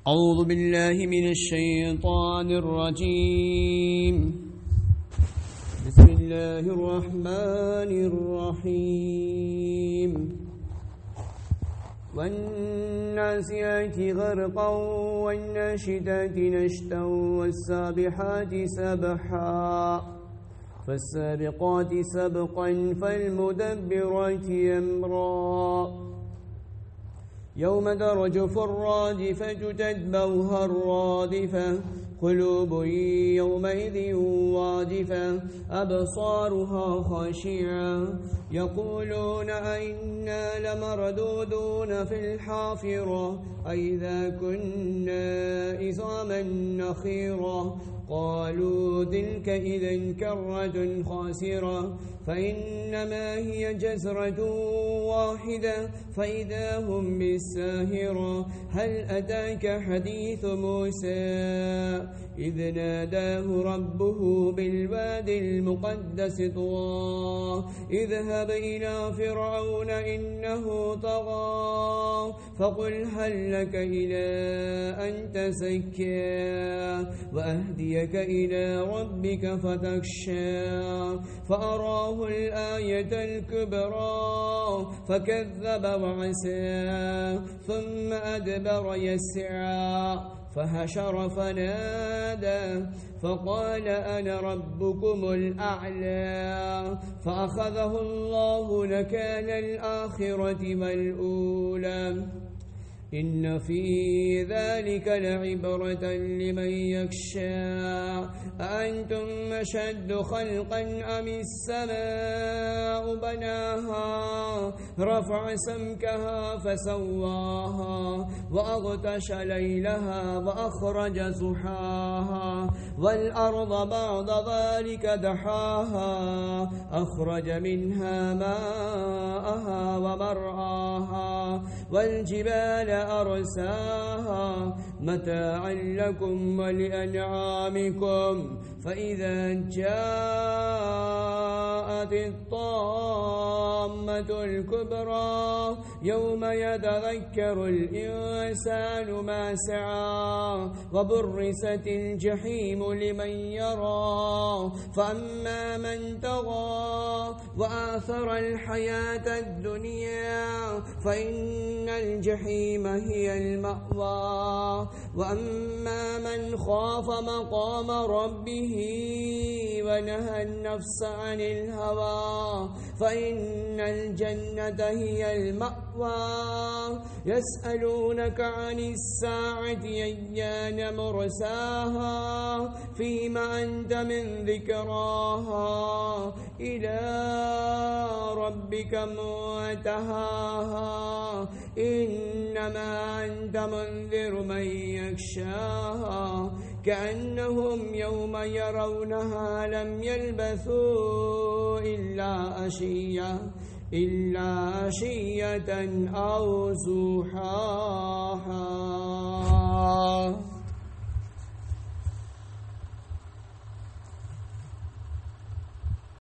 أعوذ بالله من الشيطان الرجيم. بسم الله الرحمن الرحيم. والناسيات غرقا والناشدات نشتا والسابحات سبحا فالسابقات سبقا فالمدبرات أمرا يوم ترجف الرادفة تتبعها الرادفة قلوب يومئذ واجفة أبصارها خاشعة يقولون أئنا لمردودون في الحافرة أئذا كنا عظاما نخرة قالوا تلك إذا كرة خاسرة فإنما هي جزرة واحدة فإذا هم بالساهرة هل أتاك حديث موسى إذ ناداه ربه بالوادي المقدس طوى اذهب إلى فرعون إنه طغى فقل هل لك إلى أن تزكى وأهديك إلى ربك فتخشى فأراه الآية الكبرى فكذب وعسى ثم أدبر يسعى فحشر فنادى فقال أنا ربكم الأعلى فأخذه الله نكال الآخرة والأولى إن في ذلك لعبرة لمن يخشى أأنتم أشد خلقا أم السماء بناها رفع سمكها فسواها وأغطش ليلها وأخرج ضحاها والأرض بعد ذلك دحاها أخرج منها ماءها ومرعاها والجبال أرساها متاعا لكم ولأنعامكم فإذا جاءت الطامة الكبرى يوم يتذكر الإنسان ما سعى وبرزت الجحيم لمن يرى فأما من طغى وآثر الحياة الدنيا فإن الجحيم هي المأوى وأما من خاف مقام ربه ونهى النفس عن الهوى فإن الجنة هي المأوى يسألونك عن الساعة أيان مرساها فيما أنت من ذكراها إلى ربك منتهاها إنما أنت منذر من يخشاها كأنهم يوم يرونها لم يلبثوا إلا عشية أو ضحاها.